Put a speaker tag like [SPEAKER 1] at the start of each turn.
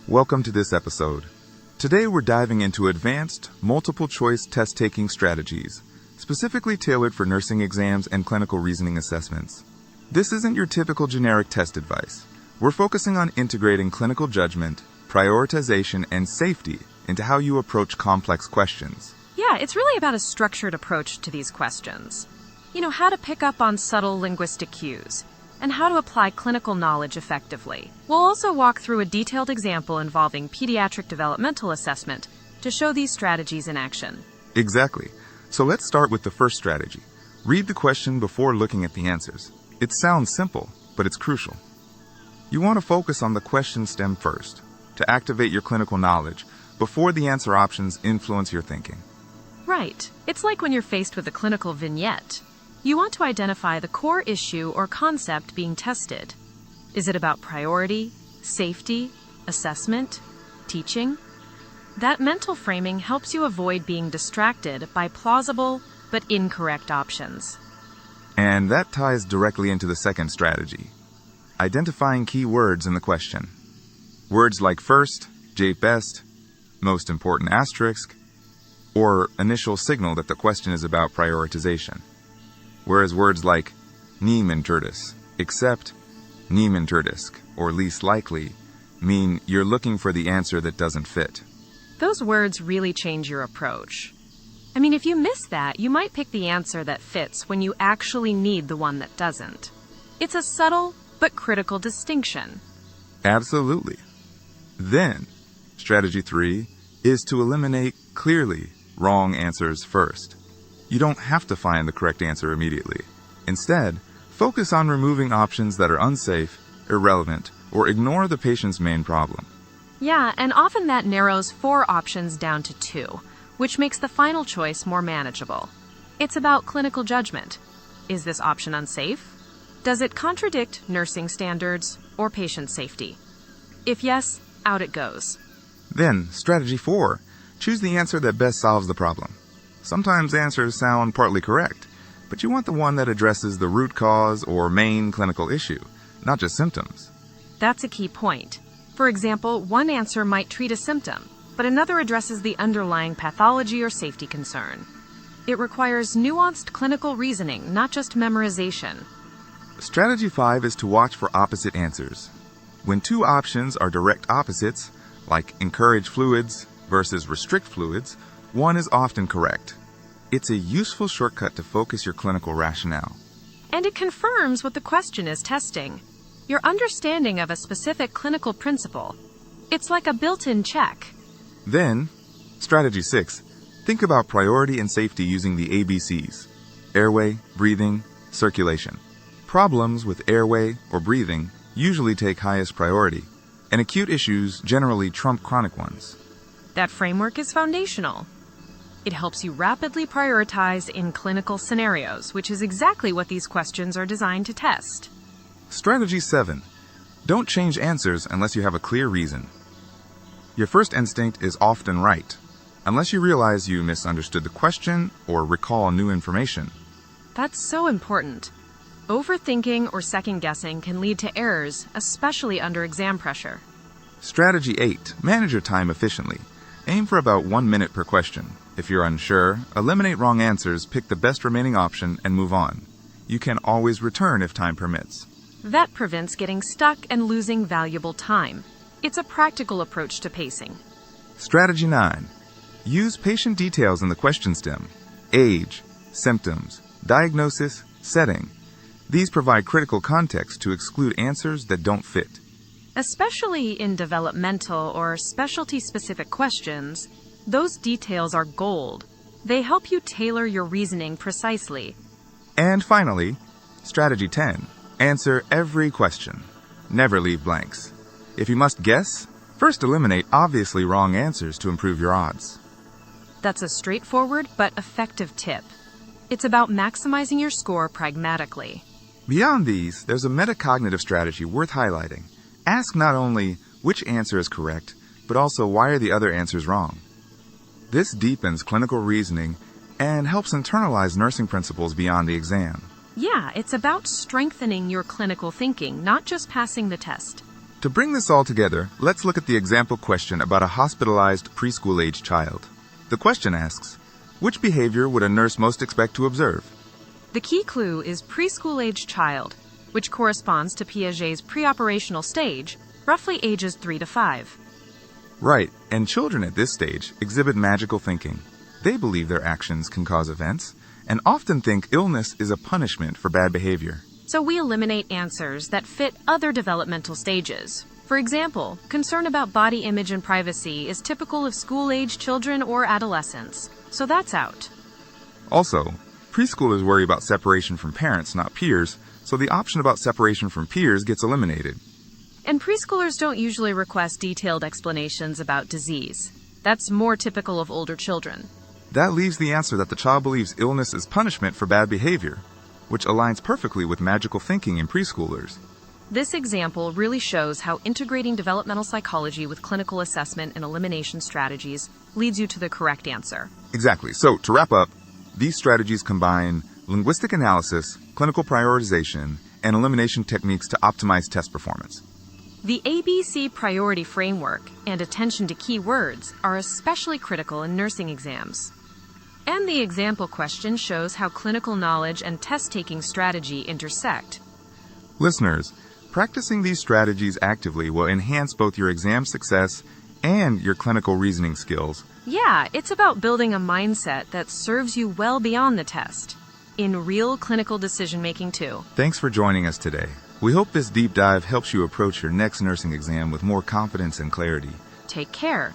[SPEAKER 1] Welcome to this episode. Today we're diving into advanced, multiple-choice test-taking strategies, specifically tailored for nursing exams and clinical reasoning assessments. This isn't your typical generic test advice. We're focusing on integrating clinical judgment, prioritization, and safety into how you approach complex questions.
[SPEAKER 2] Yeah, it's really about a structured approach to these questions. You know, how to pick up on subtle linguistic cues, and how to apply clinical knowledge effectively. We'll also walk through a detailed example involving pediatric developmental assessment to show these strategies in action.
[SPEAKER 1] Exactly. So let's start with the first strategy. Read the question before looking at the answers. It sounds simple, but it's crucial. You want to focus on the question stem first, to activate your clinical knowledge before the answer options influence your thinking.
[SPEAKER 2] Right. It's like when you're faced with a clinical vignette. You want to identify the core issue or concept being tested. Is it about priority, safety, assessment, teaching? That mental framing helps you avoid being distracted by plausible but incorrect options.
[SPEAKER 1] And that ties directly into the second strategy, identifying key words in the question. Words like first, best, most important asterisk, or initial signal that the question is about prioritization. Whereas words like niem tertis, except, niem tertis, or least likely, mean you're looking for the answer that doesn't fit.
[SPEAKER 2] Those words really change your approach. I mean, if you miss that, you might pick the answer that fits when you actually need the one that doesn't. It's a subtle but critical distinction.
[SPEAKER 1] Absolutely. Then, strategy 3 is to eliminate clearly wrong answers first. You don't have to find the correct answer immediately. Instead, focus on removing options that are unsafe, irrelevant, or ignore the patient's main problem.
[SPEAKER 2] Yeah, and often that narrows 4 options down to 2, which makes the final choice more manageable. It's about clinical judgment. Is this option unsafe? Does it contradict nursing standards or patient safety? If yes, out it goes.
[SPEAKER 1] Then, strategy 4, choose the answer that best solves the problem. Sometimes answers sound partly correct, but you want the one that addresses the root cause or main clinical issue, not just symptoms.
[SPEAKER 2] That's a key point. For example, one answer might treat a symptom, but another addresses the underlying pathology or safety concern. It requires nuanced clinical reasoning, not just memorization.
[SPEAKER 1] Strategy 5 is to watch for opposite answers. When 2 options are direct opposites, like encourage fluids versus restrict fluids, one is often correct. It's a useful shortcut to focus your clinical rationale.
[SPEAKER 2] And it confirms what the question is testing. Your understanding of a specific clinical principle. It's like a built-in check.
[SPEAKER 1] Then, strategy 6, think about priority and safety using the ABCs: airway, breathing, circulation. Problems with airway or breathing usually take highest priority, and acute issues generally trump chronic ones.
[SPEAKER 2] That framework is foundational. It helps you rapidly prioritize in clinical scenarios, which is exactly what these questions are designed to test.
[SPEAKER 1] Strategy 7. Don't change answers unless you have a clear reason. Your first instinct is often right, unless you realize you misunderstood the question or recall new information.
[SPEAKER 2] That's so important. Overthinking or second-guessing can lead to errors, especially under exam pressure.
[SPEAKER 1] Strategy 8. Manage your time efficiently. Aim for about 1 minute per question. If you're unsure, eliminate wrong answers, pick the best remaining option, and move on. You can always return if time permits.
[SPEAKER 2] That prevents getting stuck and losing valuable time. It's a practical approach to pacing.
[SPEAKER 1] Strategy 9. Use patient details in the question stem. Age, symptoms, diagnosis, setting. These provide critical context to exclude answers that don't fit.
[SPEAKER 2] Especially in developmental or specialty-specific questions, those details are gold. They help you tailor your reasoning precisely.
[SPEAKER 1] And finally, strategy 10. Answer every question. Never leave blanks. If you must guess, first eliminate obviously wrong answers to improve your odds.
[SPEAKER 2] That's a straightforward but effective tip. It's about maximizing your score pragmatically.
[SPEAKER 1] Beyond these, there's a metacognitive strategy worth highlighting. Ask not only which answer is correct, but also why are the other answers wrong. This deepens clinical reasoning and helps internalize nursing principles beyond the exam.
[SPEAKER 2] Yeah, it's about strengthening your clinical thinking, not just passing the test.
[SPEAKER 1] To bring this all together, let's look at the example question about a hospitalized preschool-age child. The question asks, which behavior would a nurse most expect to observe?
[SPEAKER 2] The key clue is preschool-age child, which corresponds to Piaget's preoperational stage, roughly ages 3 to 5.
[SPEAKER 1] Right, and children at this stage exhibit magical thinking. They believe their actions can cause events, and often think illness is a punishment for bad behavior.
[SPEAKER 2] So we eliminate answers that fit other developmental stages. For example, concern about body image and privacy is typical of school-age children or adolescents, so that's out.
[SPEAKER 1] Also, preschoolers worry about separation from parents, not peers, so the option about separation from peers gets eliminated.
[SPEAKER 2] And preschoolers don't usually request detailed explanations about disease. That's more typical of older children.
[SPEAKER 1] That leaves the answer that the child believes illness is punishment for bad behavior, which aligns perfectly with magical thinking in preschoolers.
[SPEAKER 2] This example really shows how integrating developmental psychology with clinical assessment and elimination strategies leads you to the correct answer.
[SPEAKER 1] Exactly. So, to wrap up, these strategies combine linguistic analysis, clinical prioritization, and elimination techniques to optimize test performance.
[SPEAKER 2] The ABC priority framework and attention to key words are especially critical in nursing exams. And the example question shows how clinical knowledge and test-taking strategy intersect.
[SPEAKER 1] Listeners, practicing these strategies actively will enhance both your exam success and your clinical reasoning skills.
[SPEAKER 2] Yeah, it's about building a mindset that serves you well beyond the test, in real clinical decision-making too.
[SPEAKER 1] Thanks for joining us today. We hope this deep dive helps you approach your next nursing exam with more confidence and clarity.
[SPEAKER 2] Take care.